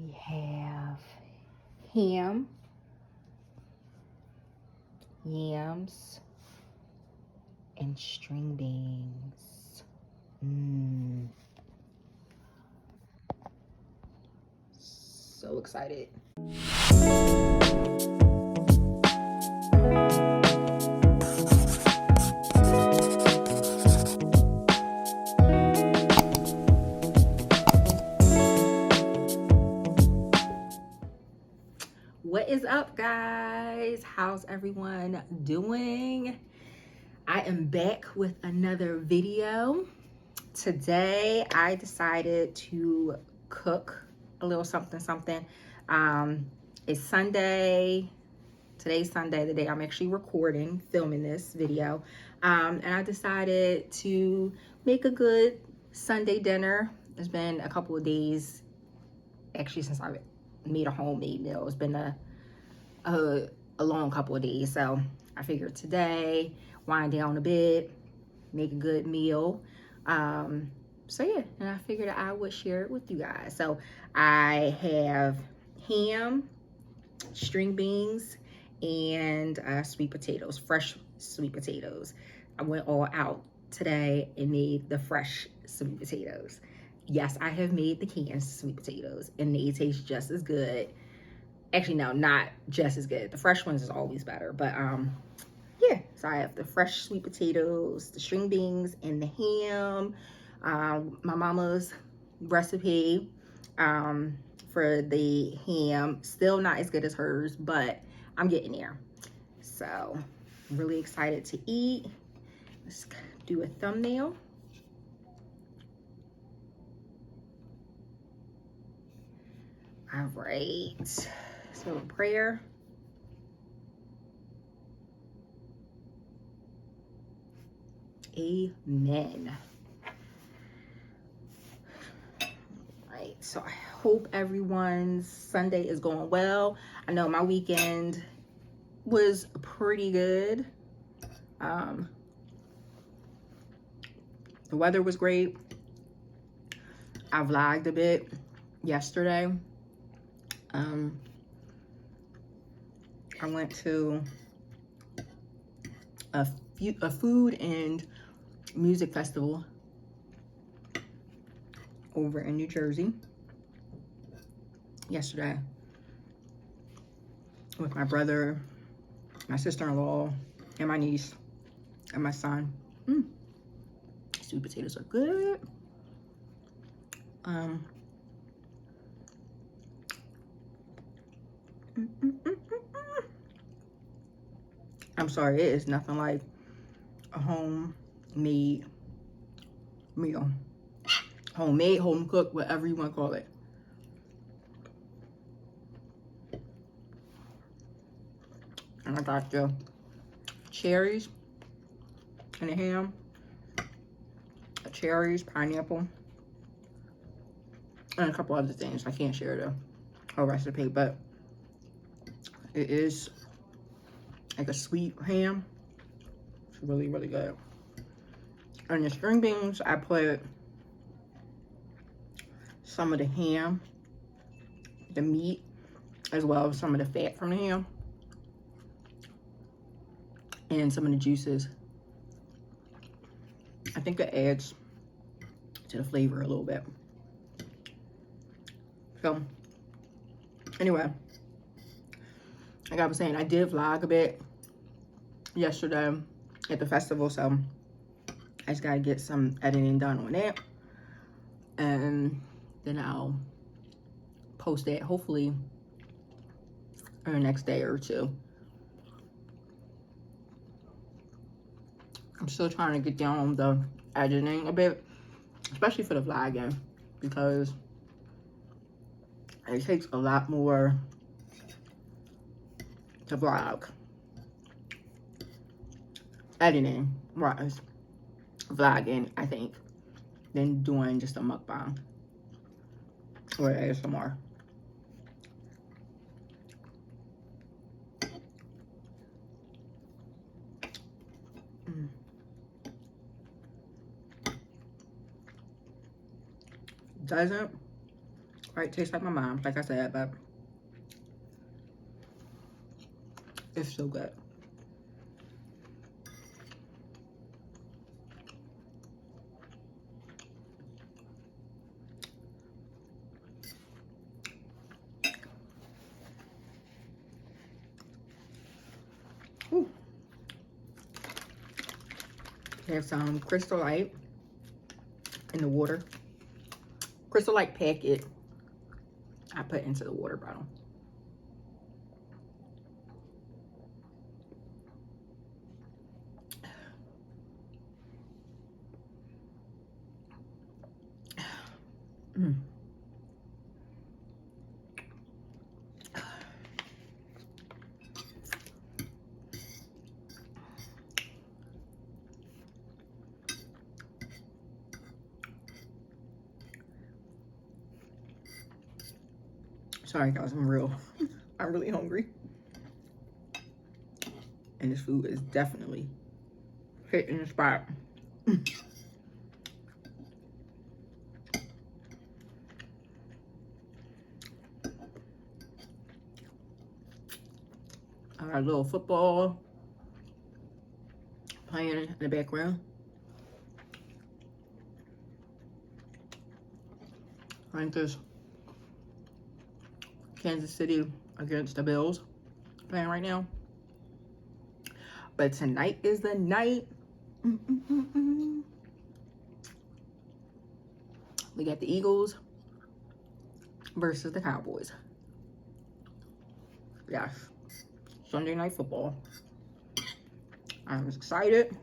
We have ham, yams, and string beans. So excited. What is up, guys? How's everyone doing? I am back with another video. Today I decided to cook a little something. It's Sunday. Today's Sunday, the day I'm actually filming this video. And I decided to make a good Sunday dinner. It's been a couple of days actually since I made a homemade meal. It's been a long couple of days, so I figured today wind down a bit, make a good meal. So yeah, and I figured I would share it with you guys. So I have ham, string beans, and sweet potatoes, fresh sweet potatoes. I went all out today and made the fresh sweet potatoes. Yes, I have made the canned sweet potatoes and they taste just as good. Actually, no, not just as good. The fresh ones is always better, but yeah. So I have the fresh sweet potatoes, the string beans, and the ham. My mama's recipe for the ham, still not as good as hers, but I'm getting there. So I'm really excited to eat. Let's do a thumbnail. All right, so a prayer. Amen. All right, so I hope everyone's Sunday is going well. I know my weekend was pretty good. The weather was great. I vlogged a bit yesterday. I went to a food and music festival over in New Jersey yesterday with my brother, my sister-in-law, and my niece, and my son. Sweet potatoes are good. I'm sorry, it is nothing like a homemade meal. Homemade, home cooked, whatever you want to call it. And I got the cherries and the ham, cherries, pineapple, and a couple other things. I can't share the whole recipe, but it is like a sweet ham. It's really, really good. And the string beans, I put some of the ham, the meat, as well as some of the fat from the ham, and some of the juices. I think it adds to the flavor a little bit. So, anyway, like I was saying, I did vlog a bit yesterday at the festival, so I just gotta get some editing done on that, and then I'll post that hopefully in the next day or two. I'm still trying to get down the editing a bit, especially for the vlogging, because it takes a lot more to vlog, editing wise, vlogging, I think, than doing just a mukbang or ASMR. Doesn't Right, tastes like my mom's, like I said, but it's so good. Ooh. They have some Crystal Light in the water. Crystal Light packet I put into the water bottle. Mm. Sorry guys, I'm really hungry. And this food is definitely hitting the spot. I got a little football playing in the background. I think there's Kansas City against the Bills playing right now. But tonight is the night. We got the Eagles versus the Cowboys. Yes, Sunday night football. I'm excited.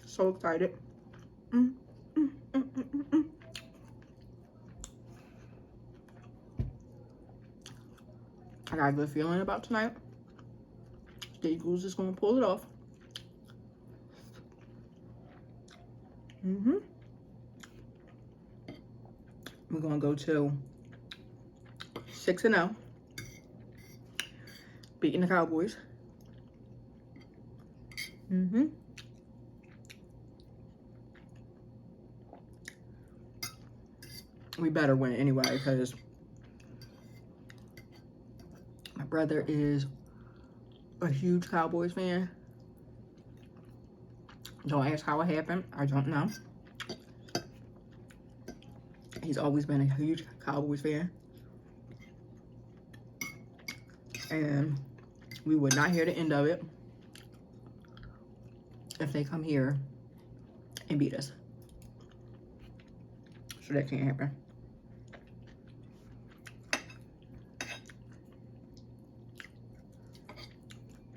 So excited. I got a good feeling about tonight. The Eagles is gonna pull it off. We're gonna go to 6-0, beating the Cowboys. We better win anyway, because my brother is a huge Cowboys fan. Don't ask how it happened. I don't know. He's always been a huge Cowboys fan. And we would not hear the end of it if they come here and beat us. So that can't happen.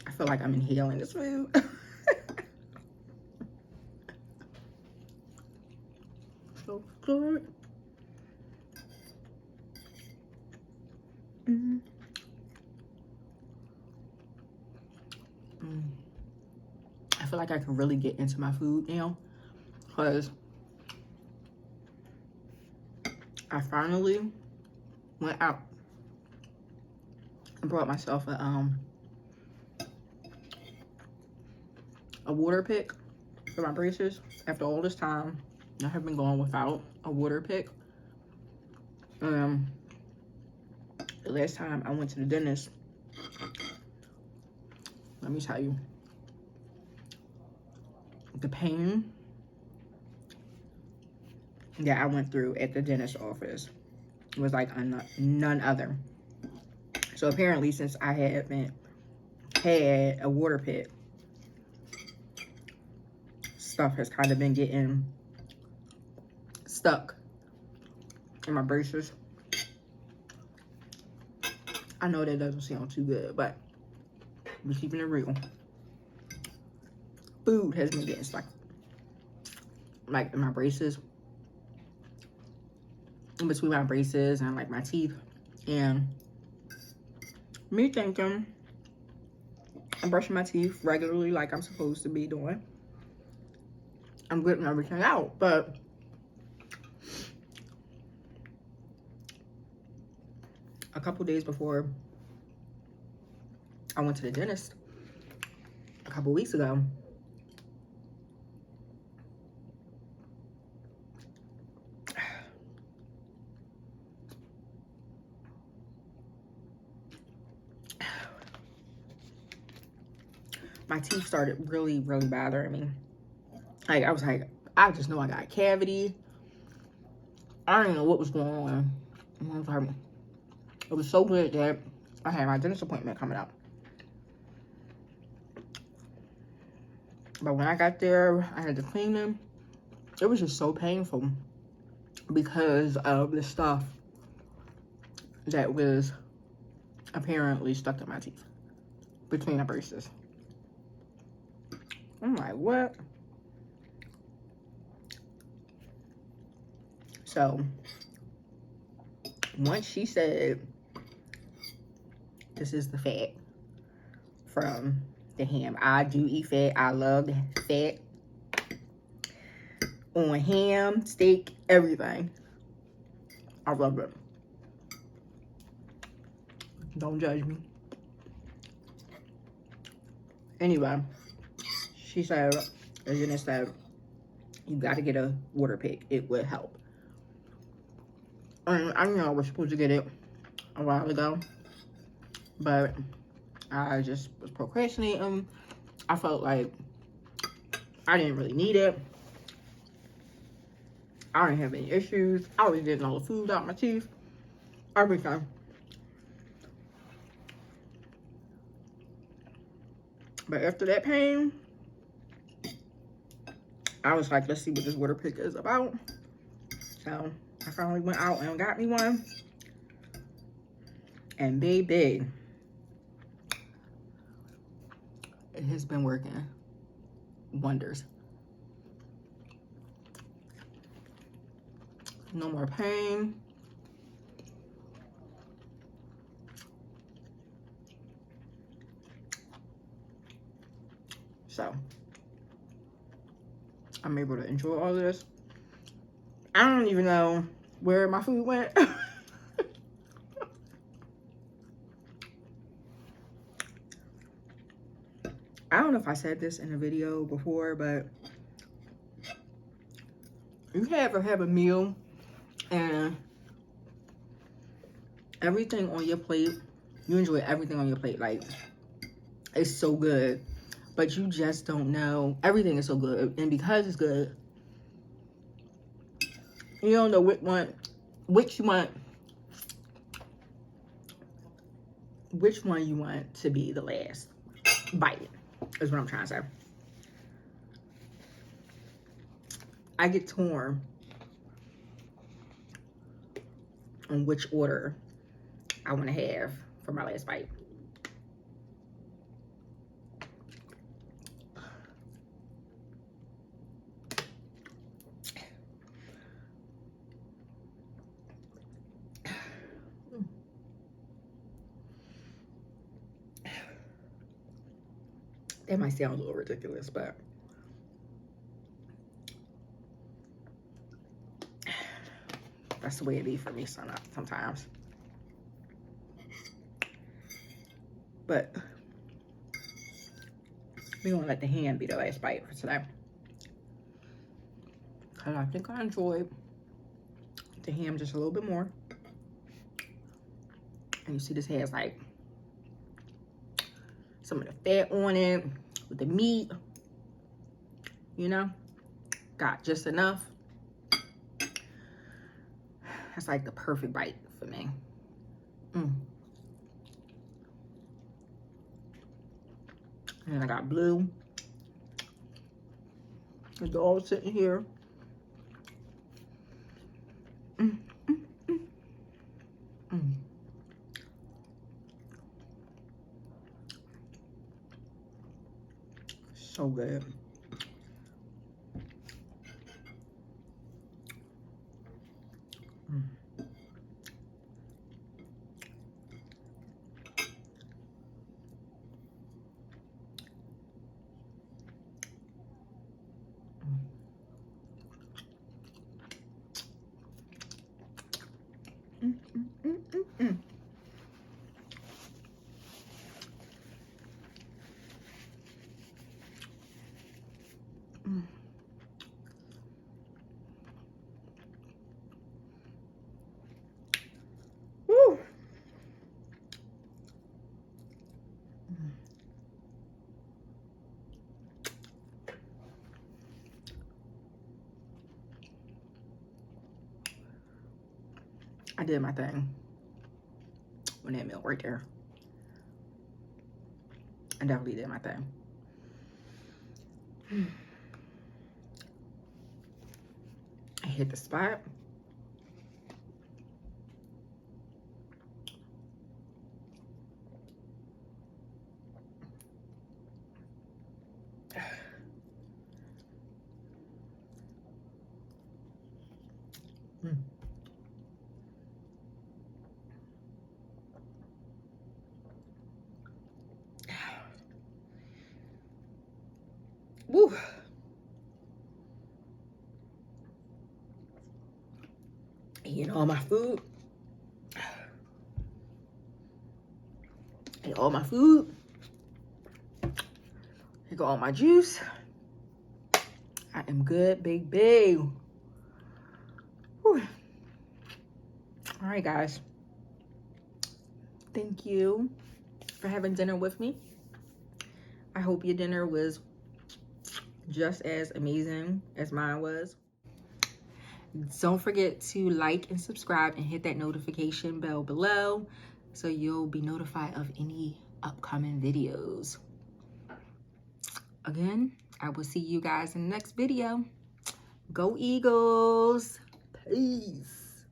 I feel like I'm inhaling this food. So good. I feel like I can really get into my food now, because I finally went out and brought myself a water pick for my braces. After all this time, I have been going without a water pick. The last time I went to the dentist, let me tell you, the pain that I went through at the dentist office was like none other. So apparently, since I haven't had a water pick, stuff has kind of been getting stuck in my braces. I know that doesn't sound too good, but I'm keeping it real. Food has been getting stuck, like in my braces, in between my braces and like my teeth. And me thinking I'm brushing my teeth regularly like I'm supposed to be doing, I'm getting everything out, but a couple days before I went to the dentist, a couple weeks ago, my teeth started really bothering me. Like, I was like, I just know I got a cavity. I didn't know what was going on. And I was like, it was so good that I had my dentist appointment coming up. But when I got there, I had to clean them. It was just so painful because of the stuff that was apparently stuck in my teeth between the braces. I'm like, what? So once she said, this is the fat from the ham. I do eat fat. I love the fat on ham, steak, everything. I love it. Don't judge me. Anyway, she said, the dentist said, you got to get a water pick. It would help. And I know I was supposed to get it a while ago, but I just was procrastinating. I felt like I didn't really need it. I didn't have any issues. I was getting all the food out my teeth. Everything. But after that pain, I was like, let's see what this water pick is about. So I finally went out and got me one. And baby, it has been working wonders. No more pain. So I'm able to enjoy all this. I don't even know where my food went. I don't know if I said this in a video before, but you ever have a meal and everything on your plate, you enjoy everything on your plate, like it's so good, but you just don't know, everything is so good, and because it's good, you don't know which one you want to be the last bite, is what I'm trying to say. I get torn on which order I want to have for my last bite. That might sound a little ridiculous, but that's the way it be for me sometimes. But we're gonna let the ham be the last bite for today. Cause I think I enjoyed the ham just a little bit more. And you see this has like some of the fat on it with the meat, you know, got just enough. That's like the perfect bite for me. And I got Blue. The dog sitting here. So good. Woo. I did my thing on that meal right there. I definitely did my thing. I hit the spot. Woo. Eating all my food. Ate all my food. Here go all my juice. I am good, baby. Whew. All right, guys. Thank you for having dinner with me. I hope your dinner was just as amazing as mine was. Don't forget to like and subscribe and hit that notification bell below so you'll be notified of any upcoming videos. Again, I will see you guys in the next video. Go Eagles! Peace!